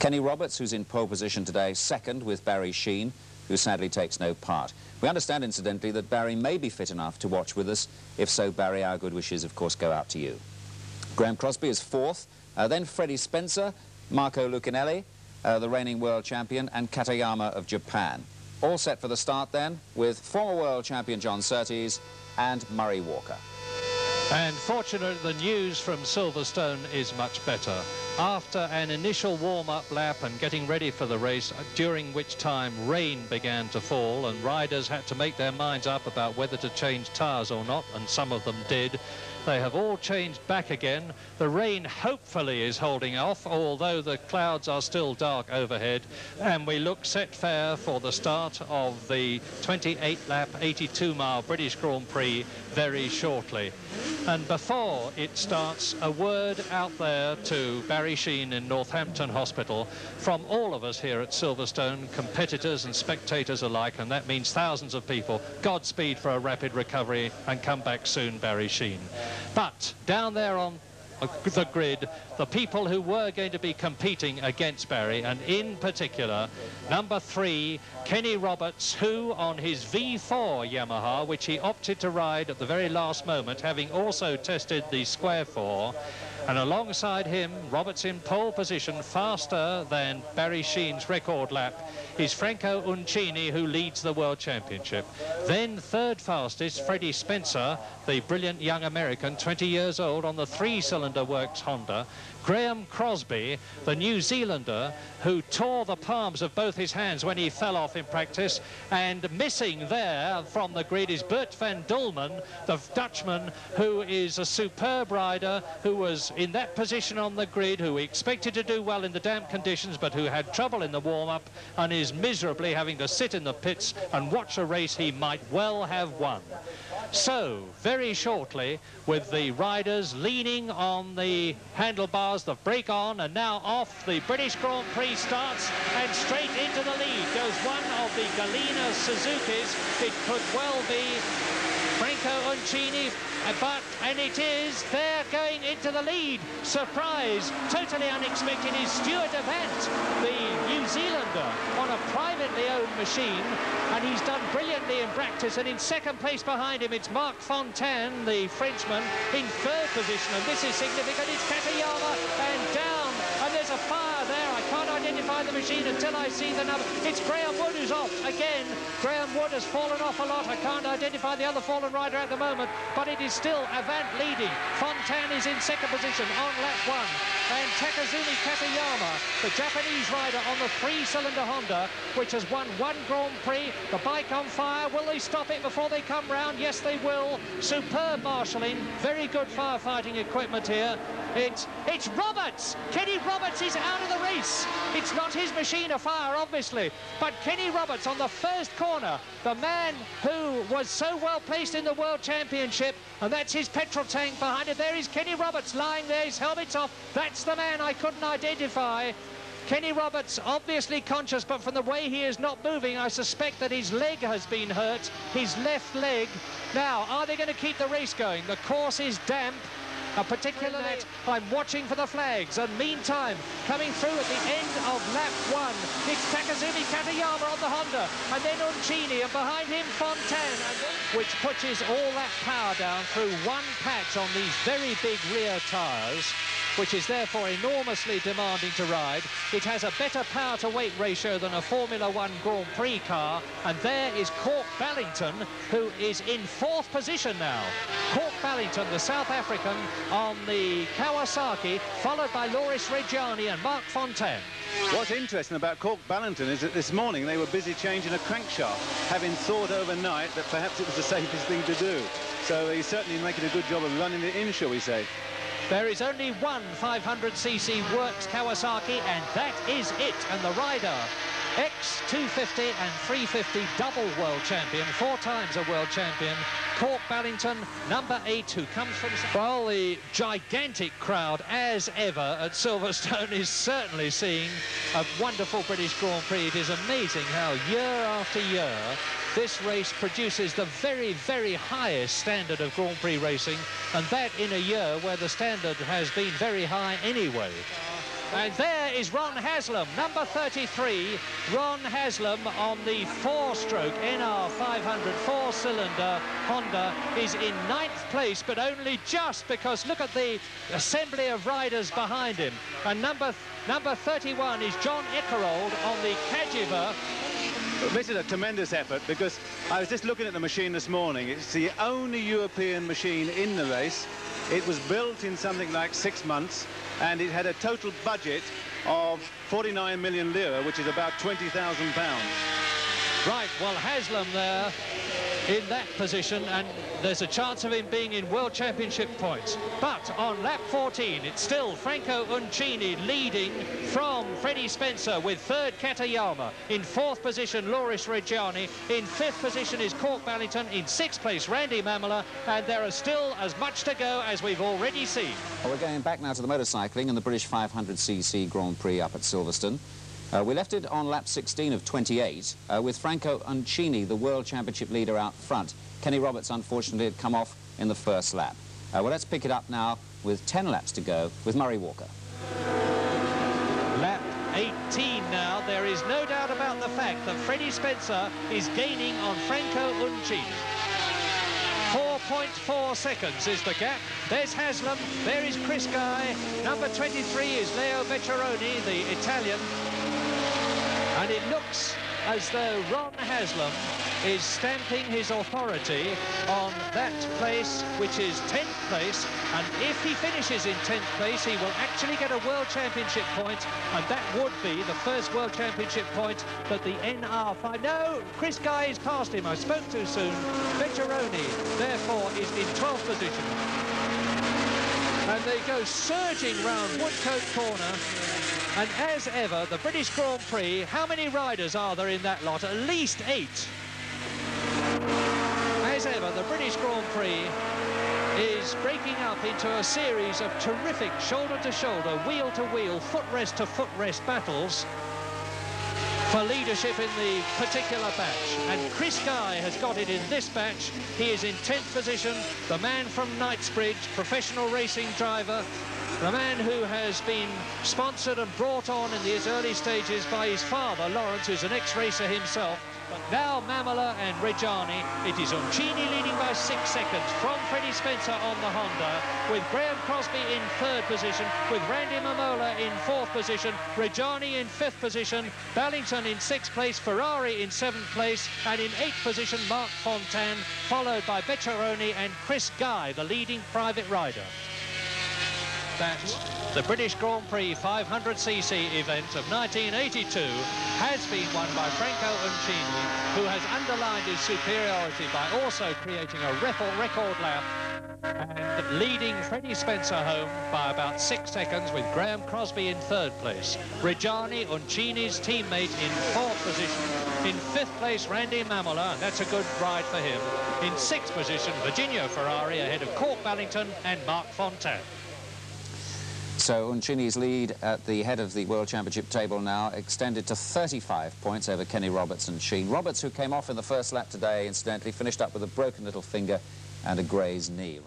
Kenny Roberts, who's in pole position today, second with Barry Sheene, who sadly takes no part. We understand, incidentally, that Barry may be fit enough to watch with us. If so, Barry, our good wishes, of course, go out to you. Graham Crosby is fourth, then Freddie Spencer, Marco Lucinelli, the reigning world champion, and Katayama of Japan. All set for the start then, with former world champion John Surtees and Murray Walker. And fortunately, the news from Silverstone is much better. After an initial warm-up lap and getting ready for the race, during which time rain began to fall and riders had to make their minds up about whether to change tyres or not, and some of them did. They have all changed back again. The rain hopefully is holding off, although the clouds are still dark overhead, and we look set fair for the start of the 28-lap, 82-mile British Grand Prix very shortly. And before it starts, a word out there to Barry Sheene in Northampton Hospital from all of us here at Silverstone, competitors and spectators alike, and that means thousands of people. Godspeed for a rapid recovery, and come back soon, Barry Sheene. But down there on the grid, the people who were going to be competing against Barry, and in particular, number 3, Kenny Roberts, who on his V4 Yamaha, which he opted to ride at the very last moment, having also tested the Square 4, and alongside him, Roberts in pole position, faster than Barry Sheene's record lap, is Franco Uncini, who leads the World Championship. Then third fastest, Freddie Spencer, the brilliant young American, 20 years old, on the 3-cylinder works Honda. Graham Crosby, the New Zealander, who tore the palms of both his hands when he fell off in practice. And missing there from the grid is Bert van Dulmen, the Dutchman, who is a superb rider, who was in that position on the grid, who we expected to do well in the damp conditions, but who had trouble in the warm-up and is miserably having to sit in the pits and watch a race he might well have won. So, very shortly, with the riders leaning on the handlebars, the brake on, and now off, the British Grand Prix starts, and straight into the lead goes one of the Galena Suzukis. It could well be Franco Uncini, and it is, they're going into the lead. Surprise, totally unexpected, is Stuart Avant, the New Zealander, on a privately owned machine, and he's done brilliantly in practice. And in second place behind him, it's Marc Fontaine, the Frenchman, in third position, and this is significant. It's Katayama, and down, and there's a fire there. I can't identify the machine until I see the number. It's Graham Wood who's off again. Graham Wood has fallen off a lot. I can't identify the other fallen rider at the moment, but it is still Avant leading. Fontaine is in second position on lap 1. And Takazumi Katayama, the Japanese rider on the 3-cylinder Honda, which has won 1 Grand Prix. The bike on fire. Will they stop it before they come round? Yes, they will. Superb marshalling. Very good firefighting equipment here. It's Roberts. Kenny Roberts is out of the race. It's not his machine afire, obviously, but Kenny Roberts on the first corner, the man who was so well placed in the World Championship, and that's his petrol tank behind it. There is Kenny Roberts lying there, his helmet's off. That's the man I couldn't identify. Kenny Roberts obviously conscious, but from the way he is not moving, I suspect that his leg has been hurt, his left leg. Now, are they going to keep the race going? The course is damp. Particularly, I'm watching for the flags, and meantime, coming through at the end of lap 1, it's Takazumi Katayama on the Honda, and then Uncini, and behind him Fontaine, which pushes all that power down through one patch on these very big rear tyres, which is therefore enormously demanding to ride. It has a better power-to-weight ratio than a Formula 1 Grand Prix car, and there is Cork Ballington, who is in 4th position now. Cork Ballington, the South African, on the Kawasaki, followed by Loris Reggiani and Marc Fontaine. What's interesting about Cork Ballington is that this morning they were busy changing a crankshaft, having thought overnight that perhaps it was the safest thing to do. So he's certainly making a good job of running it in, shall we say. There is only one 500cc works Kawasaki, and that is it. And the rider, ex-250 and 350 double world champion, 4 times a world champion, Cork Ballington, number 8, who comes from... Well, the gigantic crowd, as ever, at Silverstone is certainly seeing a wonderful British Grand Prix. It is amazing how year after year this race produces the very, very highest standard of Grand Prix racing, and that in a year where the standard has been very high anyway. And there is Ron Haslam, number 33. Ron Haslam on the four-stroke NR 500 four-cylinder Honda is in 9th place, but only just because look at the assembly of riders behind him. And number 31 is John Eckerold on the Cagiva. This is a tremendous effort because I was just looking at the machine this morning. It's the only European machine in the race. It was built in something like 6 months, and it had a total budget of 49 million lira, which is about £20,000. Right, well, Haslam there in that position, and there's a chance of him being in World Championship points. But on lap 14, it's still Franco Uncini leading from Freddie Spencer with 3rd Katayama. In 4th position, Loris Reggiani. In 5th position is Cork Ballington. In 6th place, Randy Mamola. And there are still as much to go as we've already seen. Well, we're going back now to the motorcycling in the British 500cc Grand Prix up at Silverstone. We left it on lap 16 of 28 with Franco Uncini, the World Championship leader, out front. Kenny Roberts, unfortunately, had come off in the first lap. Well, let's pick it up now with 10 laps to go with Murray Walker. Lap 18 now. There is no doubt about the fact that Freddie Spencer is gaining on Franco Uncini. 4.4 seconds is the gap. There's Haslam, there is Chris Guy, number 23 is Leo Vecchiaroni, the Italian. And it looks as though Ron Haslam is stamping his authority on that place, which is 10th place, and if he finishes in 10th place, he will actually get a World Championship point, and that would be the first World Championship point that the NR5... No, Chris Guy is past him. I spoke too soon. Vecchiaroni, therefore, is in 12th position. And they go surging round Woodcote Corner. And as ever, the British Grand Prix, how many riders are there in that lot? At least 8. As ever, the British Grand Prix is breaking up into a series of terrific shoulder-to-shoulder, wheel-to-wheel, footrest-to-footrest battles for leadership in the particular batch. And Chris Guy has got it in this batch. He is in 10th position, the man from Knightsbridge, professional racing driver, the man who has been sponsored and brought on in his early stages by his father, Lawrence, who's an ex-racer himself. But now Mamola and Reggiani. It is Uncini leading by 6 seconds from Freddie Spencer on the Honda, with Graham Crosby in 3rd position, with Randy Mamola in 4th position, Reggiani in 5th position, Ballington in 6th place, Ferrari in 7th place, and in 8th position, Mark Fontaine, followed by Vecchiaroni and Chris Guy, the leading private rider. That the British Grand Prix 500cc event of 1982 has been won by Franco Uncini, who has underlined his superiority by also creating a record lap and leading Freddie Spencer home by about 6 seconds, with Graham Crosby in 3rd place. Reggiani, Uncini's teammate, in 4th position. In 5th place, Randy Mamola, and that's a good ride for him. In 6th position, Virginio Ferrari ahead of Cork Ballington and Mark Fontaine. So Uncini's lead at the head of the World Championship table now extended to 35 points over Kenny Roberts and Sheen. Roberts, who came off in the first lap today, incidentally, finished up with a broken little finger and a grazed knee.